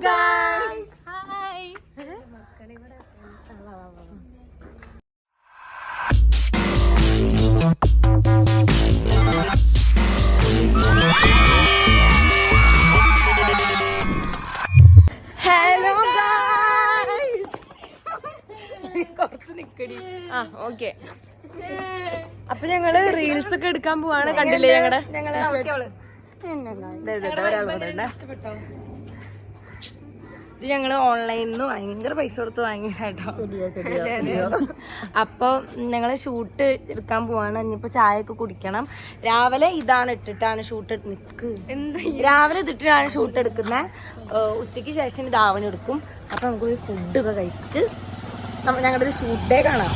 guys. Hi. Hello guys. കുറച്ച് നിക്കടി. Okay. അപ്പൊ ഞങ്ങള് റീൽസ് ഒക്കെ എടുക്കാൻ പോവാണ്. കണ്ടില്ലേ ഞങ്ങളെ ഇത് ഞങ്ങള് ഓൺലൈനിൽ നിന്ന് ഭയങ്കര പൈസ കൊടുത്ത് വാങ്ങി കേട്ടോ. അപ്പൊ ഞങ്ങള് ഷൂട്ട് എടുക്കാൻ പോവാണ്. ഇനിയിപ്പോ ചായ ഒക്കെ കുടിക്കണം. രാവിലെ ഇതാണ് ഇട്ടിട്ടാണ് ഷൂട്ട് രാവിലെ ഇതിട്ടിട്ടാണ് ഷൂട്ട് എടുക്കുന്നത്. ഉച്ചയ്ക്ക് ശേഷം ഇത് ആവണി എടുക്കും. അപ്പൊ നമുക്ക് ഫുഡ് ഒക്കെ കഴിച്ചിട്ട് ഞങ്ങളുടെ ഒരു ഷൂട്ട് ഡേ കാണാം.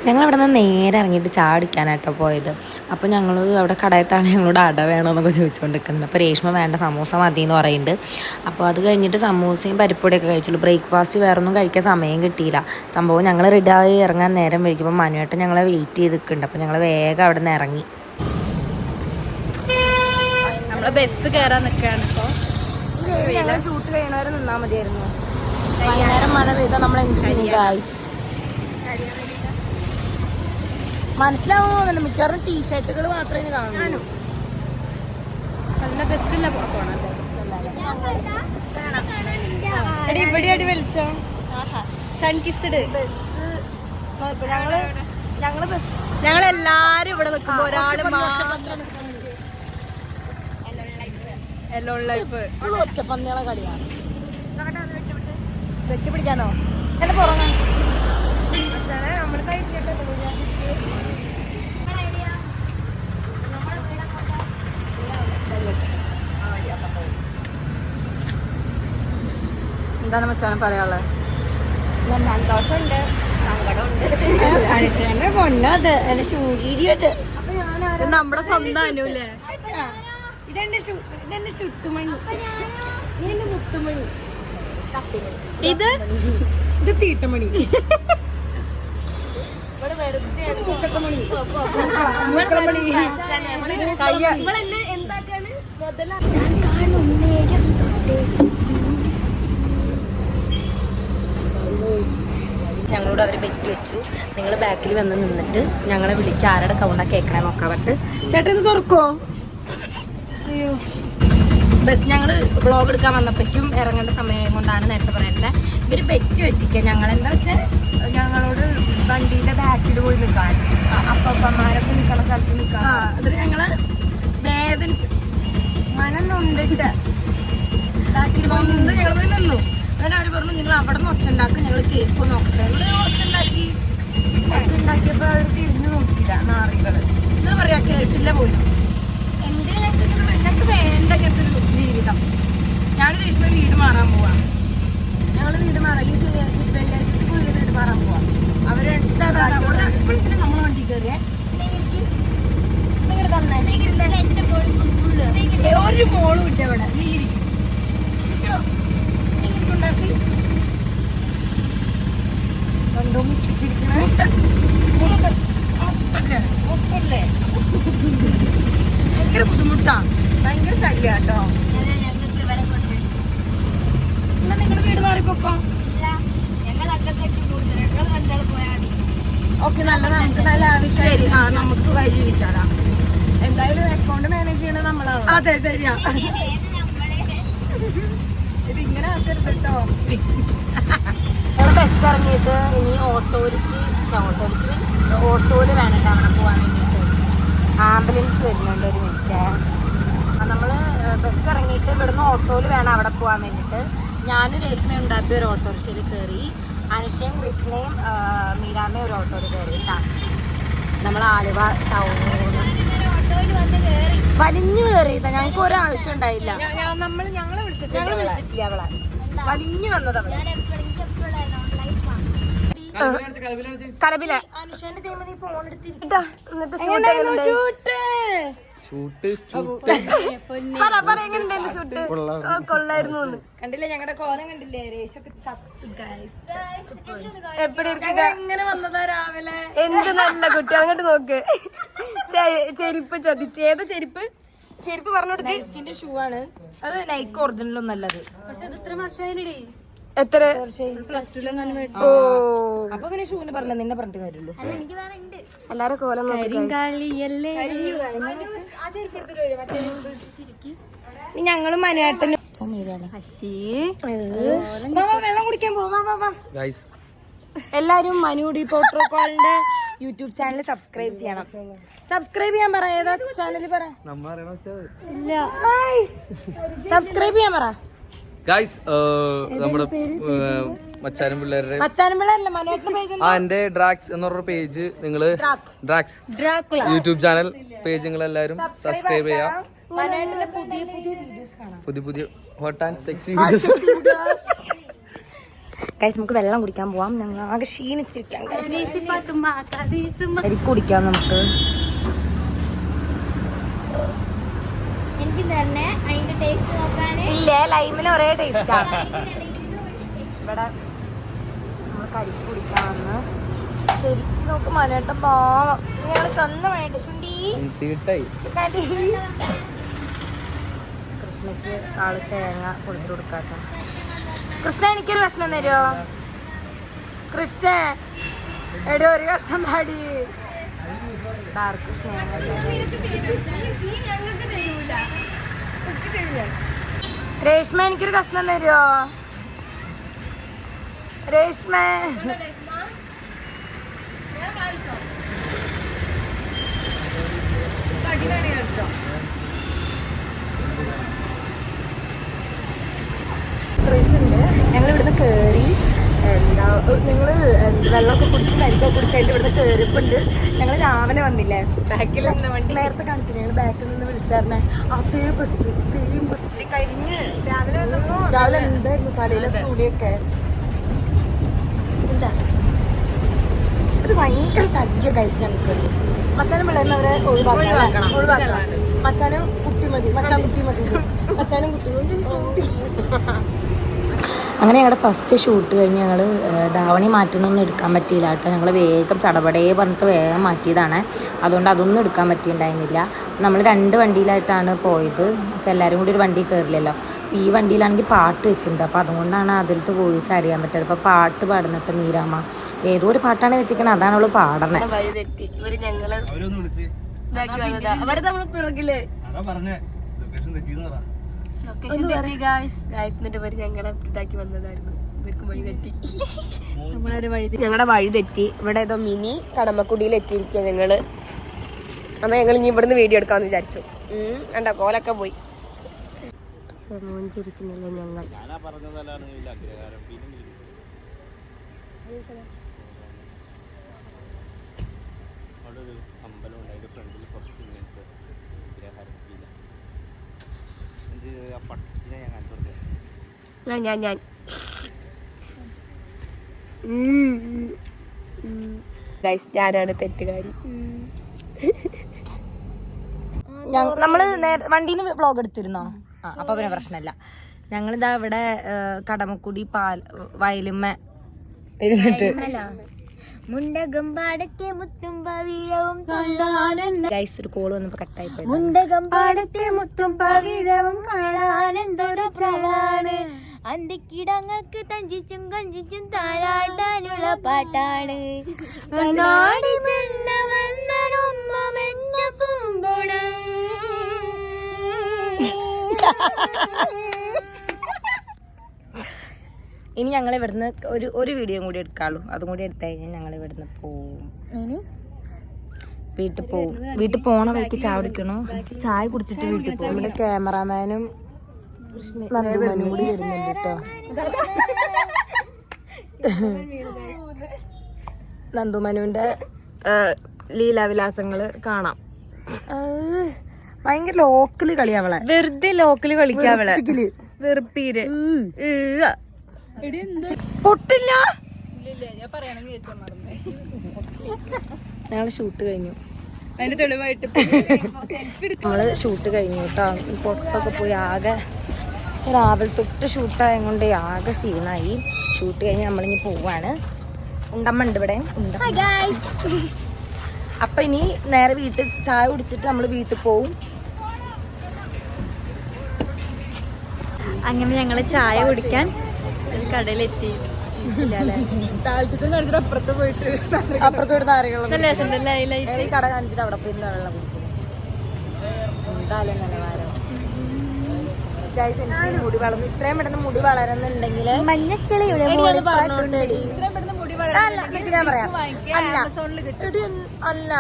ഞങ്ങൾ അവിടെ നിന്ന് നേരെ ഇറങ്ങിയിട്ട് ചാടിക്കാനായിട്ടോ പോയത്. അപ്പോൾ ഞങ്ങൾ അവിടെ കടയത്താണ് ഞങ്ങളോട് അട വേണമെന്നൊക്കെ ചോദിച്ചുകൊണ്ടിരിക്കുന്നത്. അപ്പോൾ രേഷ്മ വേണ്ട സമൂസ മതി എന്ന് പറയുന്നുണ്ട്. അപ്പോൾ അത് കഴിഞ്ഞിട്ട് സമൂസയും പരിപ്പൊടിയൊക്കെ കഴിച്ചുള്ളൂ. ബ്രേക്ക്ഫാസ്റ്റ് വേറൊന്നും കഴിക്കാൻ സമയം കിട്ടിയില്ല. സംഭവം ഞങ്ങൾ റെഡിയായി ഇറങ്ങാൻ നേരം വൈകിയപ്പോൾ മനുവേട്ടൻ ഞങ്ങളെ വെയിറ്റ് ചെയ്ത് നിൽക്കുന്നുണ്ട്. അപ്പോൾ ഞങ്ങൾ വേഗം അവിടെ നിന്ന് ഇറങ്ങി. നമ്മളെ ബസ് കയറാൻ നിൽക്കുകയാണ് ഇപ്പോൾ. ഞങ്ങൾ ഷൂട്ട് കഴിയണവരെ നിന്നാൽ മതിയായിരുന്നു. വൈകുന്നേരം മഴ പെയ്താൽ നമ്മൾ എന്ത് ചെയ്യും ഗായ്സ്? മനസ്സിലാവുന്നില്ല. മിക്കവാറും ടീഷർട്ടുകൾ മാത്രമേ കാണൂ. നല്ല ബസ്സില്ല പോണത്. ഇവിടെ അടി വലിച്ചോ സൺകിസ്ഡ് ബസ്. ഞങ്ങളെല്ലാരും ഇവിടെ നിൽക്കുമ്പോ ഒരാള് മാത്രം ഒറ്റപ്പന്നികളെ കളിയാണ്. വെട്ടി പിടിക്കാനോ? എന്റെ പുറമെ നമ്മുടെ എന്താണ് മച്ചാൻ പറയാനുള്ളത്? സന്തോഷമുണ്ട്, സങ്കടമുണ്ട്. പൊന്നത് അല്ല ശൂരിയുണ്ട്. നമ്മുടെ സ്വന്തം അനുല്ലേ? ഇതെന്റെ ചുട്ടുമണി, ഇതെന്റെ മുട്ടുമണി, ഇത് തീട്ടമണി. ഞങ്ങളോട് അവർ ബെറ്റ് വെച്ചു. നിങ്ങൾ ബാക്കിൽ വന്ന് നിന്നിട്ട് ഞങ്ങളെ വിളിക്കുക. ആരുടെ സൗണ്ടാ കേൾക്കണേ നോക്കാൻ പറ്റ്. ചേട്ടൻ ഇത് തുറക്കോ? ബസ് ഞങ്ങൾ വ്ളോഗ് എടുക്കാൻ വന്നപ്പോഴേക്കും ഇറങ്ങേണ്ട സമയം കൊണ്ടാണ് നേരത്തെ പറയേണ്ടത്. ഇവർ ബെറ്റ് വെച്ചിരിക്കുക. ഞങ്ങളെന്താ വെച്ചാൽ ഞങ്ങളോട് വണ്ടീൻ്റെ ബാക്കിൽ പോയി നിൽക്കാൻ, അപ്പന്മാരൊക്കെ നിൽക്കുന്ന സ്ഥലത്ത് നിൽക്കാൻ. അതിൽ ഞങ്ങൾ വേദനിച്ച് മനം നൊണ്ടിട്ട് ബാക്കിൽ പോയി നിന്ന് ഞങ്ങൾ പോയി നിന്നു. അങ്ങനെ അവർ പറഞ്ഞു നിങ്ങൾ അവിടെ നിന്ന് ഒച്ചുണ്ടാക്കും, ഞങ്ങൾ കേക്ക് നോക്കട്ടെ. ഞങ്ങൾ ഒച്ചുണ്ടാക്കിയപ്പോൾ അവർ തിരിഞ്ഞു നോക്കിയില്ല. നാറികൾ എന്താ പറയാ, കേട്ടില്ല പോലും. ഞങ്ങൾക്ക് വേണ്ട ഇങ്ങനത്തെ ഒരു ജീവിതം. ഞാൻ രേഷ്മ വീട് മാറാൻ പോവാണ്. ഞങ്ങൾ വീട് മാറാം. ഈ വെള്ളിയാഴ്ചക്കുള്ളിൽ വീട് മാറാൻ പോവാം. അവരെന്താ നമ്മൾ വണ്ടി കയറിയേ നിങ്ങളുടെ തന്നെ ഒരു മോളും ഇല്ല ഇവിടെ. ഉണ്ടാക്കി കണ്ടോ മുട്ടിച്ചിരിക്കണേ ഭയങ്കര ബുദ്ധിമുട്ടാ, ഭയങ്കര ശല്യ കേട്ടോ. എന്നാ നിങ്ങള് വീട് മാറിപ്പോക്കോ. ഓക്കെ, നല്ല നമുക്ക് നല്ല ആവശ്യം. ശരി, നമുക്ക് സുഖമായി ജീവിക്കാടാ. എന്തായാലും അക്കൗണ്ട് മാനേജ് ചെയ്യണത് നമ്മളാണ്. അതെ, ശരിയാ. ഇതിങ്ങനെ ആക്കരുത് കേട്ടോ. ബസ് ഇറങ്ങിയിട്ട് ഇനി ഓട്ടോയില് വേണം അവിടെ പോകാൻ വേണ്ടിയിട്ട്. ആംബുലൻസ് വരുന്നുണ്ട്. ഒരു മിനിറ്റ്. നമ്മൾ ബസ് ഇറങ്ങിയിട്ട് ഇവിടുന്ന് ഓട്ടോയിൽ വേണം അവിടെ പോകാൻ വേണ്ടിയിട്ട്. ഞാനും രേഷ്മയും ഉണ്ടാക്കിയ ഒരു ഓട്ടോറിക്ഷയിൽ കയറി. അനുഷയും കൃഷ്ണയും മീരാമ്മയും ഒരു ഓട്ടോയിൽ കയറി കേട്ടാ. നമ്മൾ ആലുവ ടൗണിൽ വലിഞ്ഞു കയറിയിട്ടാ. ഞങ്ങൾക്ക് ഒരാവശ്യം ഉണ്ടായില്ല. ഞങ്ങൾ വിളിച്ചിട്ടില്ല അവളെ. വലിഞ്ഞു വന്നത് അവളെ. കലബിലെ അനുഷേന്റെ ചെയ്യുമ്പോ നീ ഫോൺ എടുത്തിട്ട് കൊള്ളായിരുന്നു. കണ്ടില്ലേ ഞങ്ങളുടെ കോലം? കണ്ടില്ലേ? എങ്ങനെ വന്നതാ രാവിലെ? എന്ത് നല്ല കുട്ടി. അങ്ങോട്ട് നോക്ക്. ചെരുപ്പ് ചതിച്ച്. ഏതാ ചെരുപ്പ്? ചെരുപ്പ് പറഞ്ഞു കൊടുത്ത്. നൈക്കിന്റെ ഷൂ ആണ് അത്. നൈക്ക് ഒറിജിനൽ ഒന്നല്ലത്. എത്ര? ഓ അപ്പൊ പിന്നെ ഷൂന് പറഞ്ഞ നിന്നെ പറഞ്ഞിട്ട് കാര്യമുള്ളൂ. എല്ലാരും കോലം ഞങ്ങളും മനുവേട്ടനും വെള്ളം കുടിക്കാൻ പോവാ. എല്ലാരും മനുടി പ്രോട്ടോകോളിന്റെ യൂട്യൂബ് ചാനൽ സബ്സ്ക്രൈബ് ചെയ്യണം. സബ്സ്ക്രൈബ് ചെയ്യാൻ പറ. ഏതാ ചാനൽ പറ. സബ്സ്ക്രൈബ് ചെയ്യാൻ പറ. ഗൈസ് നമ്മുടെ മച്ചാനും പിള്ളേരുടെ മനുവേട്ടന്റെ പേജ് എന്റെ ഡ്രാക്സ് എന്ന് പറഞ്ഞ പേജ് നിങ്ങള് ഡ്രാക്സ് യൂട്യൂബ് ചാനൽ പേജ് നിങ്ങൾ എല്ലാവരും സബ്സ്ക്രൈബ് ചെയ്യാം. പുതിയ പുതിയ hot and sexy videos. Guys നമുക്ക് വെള്ളം കുടിക്കാൻ പോവാം. ഞങ്ങൾ ആകെ ക്ഷീണിച്ചിരിക്കാം. കുടിക്കാം നമുക്ക്. ഇല്ലേ ലൈമിന് ഒരേ ടേസ്റ്റാണ്. ഇവിടെ നമ്മൾ കരിക്ക് കുടിക്കാൻ വന്ന് ശരിക്കും നോക്ക് മലയട്ട പാവം. ഞങ്ങള് സ്വന്തമായിട്ട് ചുണ്ടി കൃഷ്ണയ്ക്ക് ആള് തേങ്ങ പൊളിച്ചു കൊടുക്കാട്ടോ. കൃഷ്ണ എനിക്കൊരു കഷ്ണം തരുമോ? കൃഷ്ണ എടോ ഒരു കഷ്ണം താടി. ഡാർക്ക് രേഷ്മ എനിക്കൊരു കഷ്ണം തരുമോ? രേഷ്മ ഞങ്ങൾ ഇവിടുന്ന് കേറി എന്താ നിങ്ങള് വെള്ളമൊക്കെ കുടിച്ച് കരിക്കൊക്കെ കുടിച്ചായിട്ട് ഇവിടുന്ന് കേറിപ്പുണ്ട്. ഞങ്ങൾ രാവിലെ വന്നില്ലേ ബാക്കിൽ നേരത്തെ കാണിച്ചില്ല. ഞങ്ങൾ ബാക്കിൽ നിന്ന് വിളിച്ചായിരുന്നേ അതേ ബസ് സെയിം ബസ് കഴിഞ്ഞ് രാവിലെ എന്തായിരുന്നു തലയിലെ തുണിയൊക്കെ. എന്താ ഇത് ഭയങ്കര ശല്യം കഴിച്ച് ഞങ്ങൾക്ക്. മച്ചാനും പിള്ളേർന്നവരെ ഒഴിവാക്കണം. മച്ചാനും കുട്ടി മതി. മച്ചാനും കുട്ടി അങ്ങനെ ഞങ്ങളുടെ ഫസ്റ്റ് ഷൂട്ട് കഴിഞ്ഞ് ഞങ്ങൾ ധാവണി മാറ്റുന്നൊന്നും എടുക്കാൻ പറ്റിയില്ല കേട്ടോ. ഞങ്ങൾ വേഗം ചടപടയെ പറഞ്ഞിട്ട് വേഗം മാറ്റിയതാണ്. അതുകൊണ്ട് അതൊന്നും എടുക്കാൻ പറ്റിയിട്ടുണ്ടായിരുന്നില്ല. നമ്മൾ 2 വണ്ടിയിലായിട്ടാണ് പോയത്. പക്ഷെ എല്ലാവരും കൂടി ഒരു വണ്ടി കയറില്ലല്ലോ. ഈ വണ്ടിയിലാണെങ്കിൽ പാട്ട് വെച്ചിട്ടുണ്ട്. അപ്പോൾ അതുകൊണ്ടാണ് അതിലത്തെ വോയിസ് ആഡ് ചെയ്യാൻ പറ്റുന്നത്. അപ്പോൾ പാട്ട് പാടുന്നിട്ട് മീരാമ്മ ഏതോ ഒരു പാട്ടാണ് വെച്ചിരിക്കുന്നത്. അതാണ് അവള് പാടണേ. ഞങ്ങളുടെ വഴി തെറ്റി. ഇവിടെ ഏതോ മിനി കടമക്കുടിയിൽ എത്തിയിരിക്കുക ഞങ്ങള്. അപ്പൊ ഞങ്ങൾ ഇനി ഇവിടുന്ന് വീഡിയോ എടുക്കാന്ന് വിചാരിച്ചു. കണ്ടോ കോലൊക്കെ പോയി. മോഞ്ചിരിക്കുന്നില്ല ഞങ്ങൾ. ഞാൻ ഞാനാണ് തെറ്റുകാരി. നമ്മള് വണ്ടീന്ന് വ്ളോഗ് എടുത്തിരുന്നോ? അപ്പൊ പിന്നെ പ്രശ്നമില്ല. ഞങ്ങളിതാ ഇവിടെ കടമക്കുടി വയലുമ്മ ഇരുന്നിട്ട് മുണ്ടകമ്പാടത്തെ മുത്തുംപവിഴവും ഗൈസ് ഒരു കോള് വന്നപ്പോ കട്ടായി പോയി. മുണ്ടകമ്പാടത്തെ മുത്തുംപവിഴവും കാണാൻ എന്തൊരു ചലാണ്. അന്തിക്കിടങ്ങൾക്ക് തഞ്ചിച്ചും കഞ്ചിച്ചും താരാട്ടാനുള്ള പാട്ടാണ്. കണ്ണാടി വെണ്ണവെന്നൊമ്മമെന്ന സുന്ദരം. ഇനി ഞങ്ങൾ ഇവിടുന്ന് ഒരു വീഡിയോ കൂടി എടുക്കാളൂ. അതും കൂടി എടുത്തു കഴിഞ്ഞാൽ ഞങ്ങൾ ഇവിടുന്ന് പോവും. വീട്ടിൽ പോണ വഴിക്ക് ചായ കുടിക്കണോ? ചായ കുടിച്ചിട്ട് വീട്ടിൽ പോകും. ഇവിടെ ക്യാമറാമാനും നന്ദുമനും കൂടി വരുന്നുണ്ട് കേട്ടോ. നന്ദുമനുവിന്റെ ലീലാവിലാസങ്ങള് കാണാം. ഭയങ്കര ലോക്കല് കളിയാവളെ. വെറുതെ ലോക്കല് കളിക്കാവളെ. വെറുപ്പീര് പൊട്ടില്ല. ഞങ്ങള് ഷൂട്ട് കഴിഞ്ഞു. അതിന് തെളിവായിട്ട് നമ്മള് ഷൂട്ട് കഴിഞ്ഞു കേട്ടോ. പൊട്ടൊക്കെ പോയി ആകെ രാവിലെ തൊട്ട് ഷൂട്ടായ കൊണ്ട് ആകെ സീനായി. ഷൂട്ട് കഴിഞ്ഞ് നമ്മളിനി പോവാണ്. ഉണ്ടമ്മ ഉണ്ട് ഇവിടെ. അപ്പൊ ഇനി നേരെ വീട്ടിൽ ചായ കുടിച്ചിട്ട് നമ്മള് വീട്ടിൽ പോവും. അങ്ങനെ ഞങ്ങള് ചായ കുടിക്കാൻ ഒരു കടയിലെത്തി. അപ്പുറത്ത് പോയിട്ട് നാരങ്ങളും നല്ല രസമുണ്ടല്ലേ ഹൈലൈറ്റ്. കട കാണിച്ചിട്ട് അവിടെ പോയി വെള്ളം കുടിക്കുന്നു. എന്തായാലും നിലവാരം മുടി വളർന്നു. ഇത്രയും പെട്ടെന്ന് മുടി വളരുന്നുണ്ടെങ്കിൽ മഞ്ഞക്കിളിയുടെ ഞാൻ പറയാം. അല്ല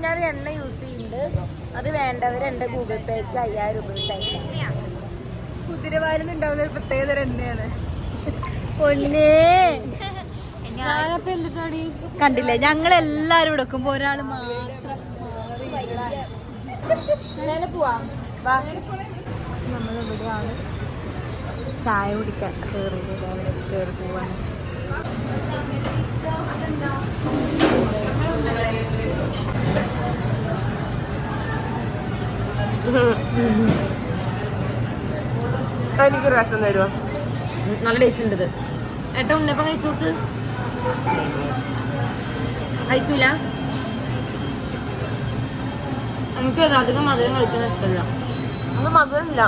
ഞാനൊരു എണ്ണ യൂസ് ചെയ്യുന്നുണ്ട്. അത് വേണ്ടവർ എന്റെ ഗൂഗിൾ പേക്ക് 5000 രൂപ അയച്ചാൽ. കുതിരവാലിന്നുണ്ടാവുന്ന ഒരു പ്രത്യേകതരം എണ്ണയാണ്. കണ്ടില്ലേ ഞങ്ങൾ എല്ലാരും എടുക്കുമ്പോ ഒരാള് മാത്രം. നമ്മളിവിടെയാണ് ചായ കുടിക്കാൻ കയറി പോവാണ്. എനിക്കൊരു വിഷം തരുമോ? നല്ല ടേസ്റ്റ് ഉണ്ട്. ഏട്ടാ ഉണ്ണിയപ്പം കഴിച്ചു നോക്ക്. കഴിക്കൂല? എനിക്ക് അധികം മധുരം കഴിക്കാൻ ഇഷ്ടമല്ല. ഒന്നും മധുരമില്ല.